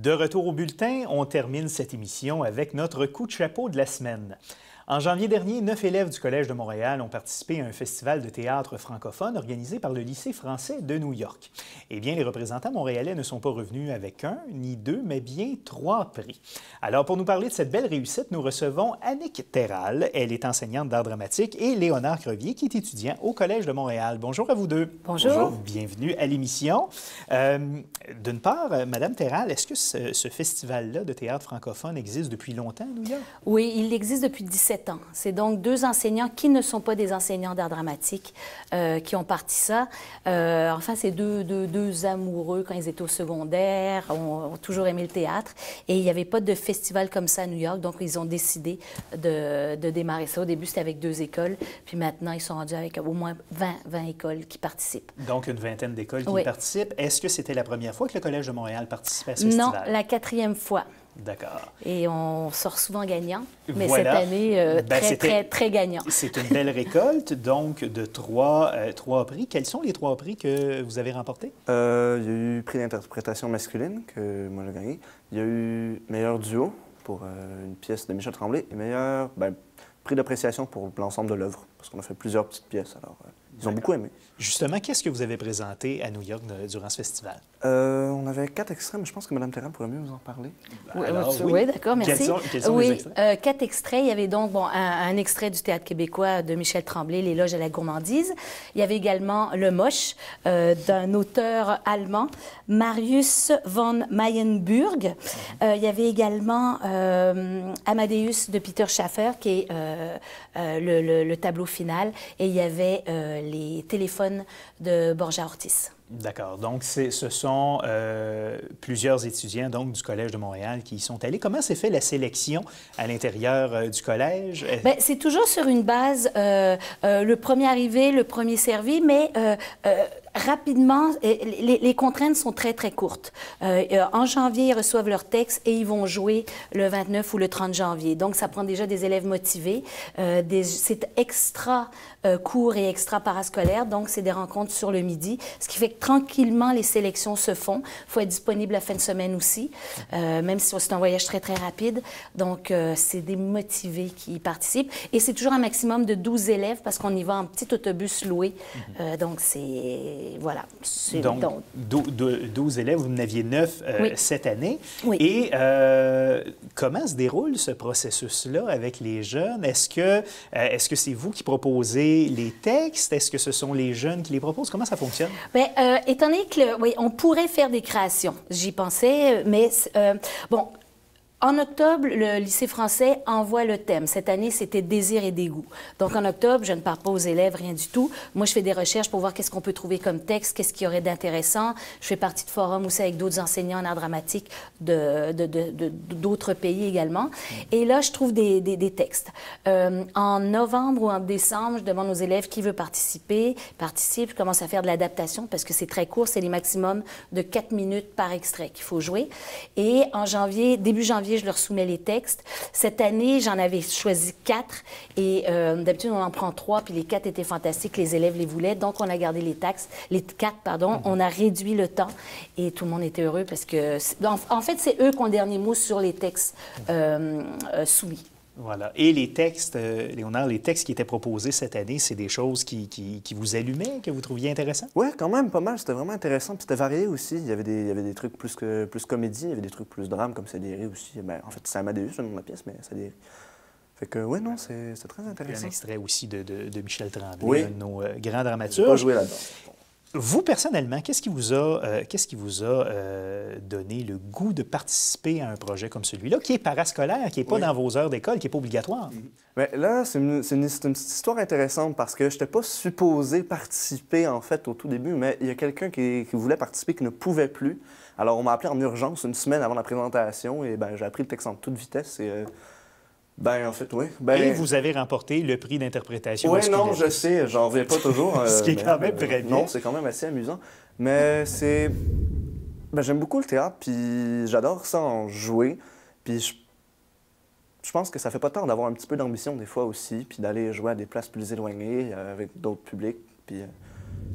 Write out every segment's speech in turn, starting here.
De retour au bulletin, on termine cette émission avec notre coup de chapeau de la semaine. En janvier dernier, 9 élèves du Collège de Montréal ont participé à un festival de théâtre francophone organisé par le lycée français de New York. Eh bien, les représentants montréalais ne sont pas revenus avec un, ni deux, mais bien 3 prix. Alors, pour nous parler de cette belle réussite, nous recevons Annick Terral. Elle est enseignante d'art dramatique, et Léonard Crevier, qui est étudiant au Collège de Montréal. Bonjour à vous deux. Bonjour. Bienvenue à l'émission. D'une part, Madame Terral, est-ce que ce festival-là de théâtre francophone existe depuis longtemps à New York? Oui, il existe depuis 17 ans. C'est donc 2 enseignants qui ne sont pas des enseignants d'art dramatique qui ont parti ça. Enfin, c'est deux amoureux quand ils étaient au secondaire, ont toujours aimé le théâtre. Et il n'y avait pas de festival comme ça à New York, donc ils ont décidé de démarrer ça. Au début, c'était avec 2 écoles, puis maintenant, ils sont rendus avec au moins 20 écoles qui participent. Donc, une vingtaine d'écoles qui participent. Est-ce que c'était la première fois que le Collège de Montréal participait à ce Non, festival? la 4e fois. D'accord. Et on sort souvent gagnant, mais voilà. cette année, très gagnant. C'est une belle récolte, donc, de 3 prix. Quels sont les 3 prix que vous avez remportés? Il y a eu prix d'interprétation masculine, que moi j'ai gagné. Il y a eu meilleur duo pour une pièce de Michel Tremblay et meilleur prix d'appréciation pour l'ensemble de l'œuvre, parce qu'on a fait plusieurs petites pièces, alors ils ont beaucoup aimé. Justement, qu'est-ce que vous avez présenté à New York durant ce festival? On avait 4 extraits, mais je pense que Mme Terral pourrait mieux vous en parler. Oui, d'accord, merci. Quels sont les extraits? 4 extraits. Il y avait donc un extrait du Théâtre québécois de Michel Tremblay, L'éloge à la gourmandise. Il y avait également Le Moche d'un auteur allemand, Marius von Mayenburg. Il y avait également Amadeus de Peter Schaffer, qui est le tableau final. Et il y avait les téléphones de Borja Ortiz. D'accord. Donc, ce sont plusieurs étudiants donc, du Collège de Montréal qui y sont allés. Comment s'est fait la sélection à l'intérieur du collège? Bien, c'est toujours sur une base, le premier arrivé, le premier servi, mais rapidement, les contraintes sont très courtes. En janvier, ils reçoivent leur texte et ils vont jouer le 29 ou le 30 janvier. Donc, ça prend déjà des élèves motivés. C'est extra court et extra parascolaire, donc c'est des rencontres sur le midi, ce qui fait que tranquillement, les sélections se font. Il faut être disponible la fin de semaine aussi, même si c'est un voyage très rapide. Donc, c'est des motivés qui participent. Et c'est toujours un maximum de 12 élèves parce qu'on y va en petit autobus loué. Donc, c'est... Voilà. Donc, 12 élèves, vous en aviez 9 cette année. Oui. Et comment se déroule ce processus-là avec les jeunes? Est-ce que c'est vous qui proposez les textes? Est-ce que ce sont les jeunes qui les proposent? Comment ça fonctionne? Bien, étant donné que, oui, on pourrait faire des créations, j'y pensais, mais bon... En octobre, le lycée français envoie le thème. Cette année, c'était désir et dégoût. Donc, en octobre, je ne parle pas aux élèves, rien du tout. Moi, je fais des recherches pour voir qu'est-ce qu'on peut trouver comme texte, qu'est-ce qu'il y aurait d'intéressant. Je fais partie de forums aussi avec d'autres enseignants en art dramatique d'autres pays également. Et là, je trouve des textes. En novembre ou en décembre, je demande aux élèves qui veut participer. Participe, je commence à faire de l'adaptation parce que c'est très court. C'est les maximums de 4 minutes par extrait qu'il faut jouer. Et en janvier, début janvier, je leur soumets les textes. Cette année, j'en avais choisi 4 et d'habitude, on en prend 3, puis les 4 étaient fantastiques, les élèves les voulaient, donc on a gardé les 4, on a réduit le temps et tout le monde était heureux parce que, en fait, c'est eux qui ont le dernier mot sur les textes soumis. Voilà. Et les textes, Léonard, les textes qui étaient proposés cette année, c'est des choses qui vous allumaient, que vous trouviez intéressantes? Oui, quand même, pas mal. C'était vraiment intéressant. Puis c'était varié aussi. Il y avait des trucs plus comédie, il y avait des trucs plus drame, comme Sadiri aussi. Ben, en fait, c'est Amadeus, le nom de la pièce, mais Sadiri. Fait que, oui, non, c'est très intéressant. Un extrait aussi de Michel Tremblay, oui. un de nos grands dramaturges. Pas joué là-dedans. Vous, personnellement, qu'est-ce qui vous a donné le goût de participer à un projet comme celui-là, qui est parascolaire, qui n'est pas dans vos heures d'école, qui n'est pas obligatoire? Bien, là, c'est une petite histoire intéressante parce que je n'étais pas supposé participer, en fait, au tout début, mais il y a quelqu'un qui voulait participer qui ne pouvait plus. Alors, on m'a appelé en urgence une semaine avant la présentation et j'ai appris le texte en toute vitesse et... en fait, oui. Et vous avez remporté le prix d'interprétation. Oui, non, je sais, j'en reviens pas toujours. Ce qui est quand même très bien. Non, c'est quand même assez amusant. Mais c'est... j'aime beaucoup le théâtre, puis j'adore ça en jouer. Puis je pense que ça fait pas tard d'avoir un petit peu d'ambition des fois aussi, puis d'aller jouer à des places plus éloignées avec d'autres publics. Puis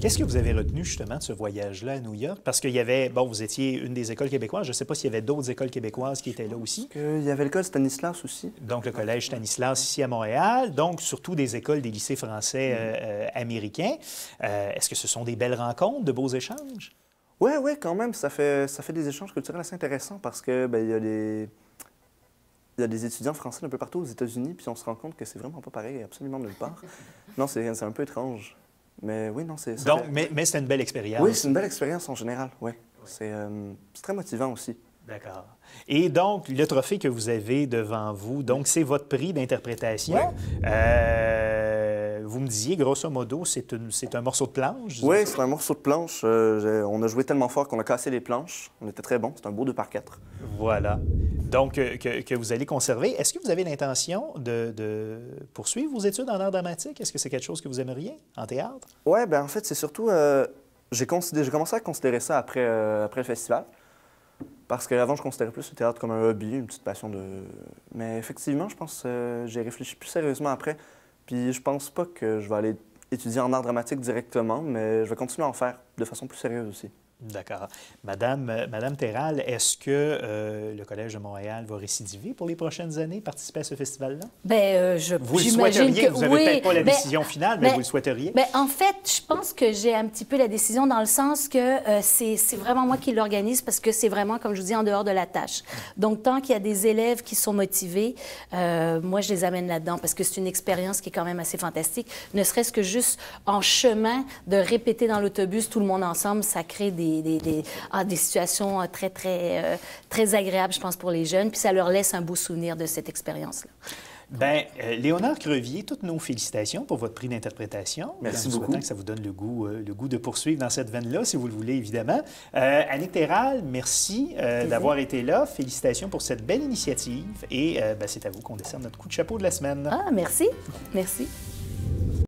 Qu'est-ce que vous avez retenu justement de ce voyage-là à New York? Parce qu'il y avait, bon, vous étiez une des écoles québécoises, je ne sais pas s'il y avait d'autres écoles québécoises qui étaient là aussi. Il y avait l'école Stanislas aussi. Donc, le collège Stanislas ici à Montréal, donc surtout des écoles, des lycées français américains. Est-ce que ce sont des belles rencontres, de beaux échanges? Oui, oui, quand même, ça fait des échanges culturels assez intéressants parce que il y a des étudiants français d'un peu partout aux États-Unis, puis on se rend compte que c'est vraiment pas pareil, absolument nulle part. Non, c'est un peu étrange. Mais oui, non, c'est... Donc, mais c'était une belle expérience. Oui, c'est une belle expérience en général, oui. C'est très motivant aussi. D'accord. Et donc, le trophée que vous avez devant vous, donc c'est votre prix d'interprétation. Vous me disiez, grosso modo, c'est un morceau de planche? Oui, c'est un morceau de planche. On a joué tellement fort qu'on a cassé les planches. On était très bons. C'est un beau 2x4. Voilà. Donc, que vous allez conserver. Est-ce que vous avez l'intention de poursuivre vos études en art dramatique? Est-ce que c'est quelque chose que vous aimeriez en théâtre? Oui, bien en fait, c'est surtout... j'ai commencé à considérer ça après le festival. Parce qu'avant, je considérais plus le théâtre comme un hobby, une petite passion de... Mais effectivement, je pense que j'ai réfléchi plus sérieusement après. Puis je pense pas que je vais aller étudier en art dramatique directement, mais je vais continuer à en faire de façon plus sérieuse aussi. D'accord. Madame Terral, est-ce que le Collège de Montréal va récidiver pour les prochaines années, participer à ce festival-là? Bien, vous le souhaiteriez, vous n'avez peut-être pas la bien, décision finale, mais vous le souhaiteriez? Bien, en fait, je pense que j'ai un petit peu la décision dans le sens que c'est vraiment moi qui l'organise parce que c'est vraiment, comme je vous dis, en dehors de la tâche. Donc, tant qu'il y a des élèves qui sont motivés, moi, je les amène là-dedans parce que c'est une expérience qui est quand même assez fantastique. Ne serait-ce que juste en chemin, de répéter dans l'autobus tout le monde ensemble, ça crée des situations très, très, très agréables, je pense, pour les jeunes. Puis ça leur laisse un beau souvenir de cette expérience-là. Bien, Léonard Crevier, toutes nos félicitations pour votre prix d'interprétation. Merci beaucoup. En souhaitant que ça vous donne le goût de poursuivre dans cette veine-là, si vous le voulez, évidemment. Annick Terral, merci d'avoir été là. Félicitations pour cette belle initiative. Et c'est à vous qu'on décerne notre coup de chapeau de la semaine. Ah, merci. Merci.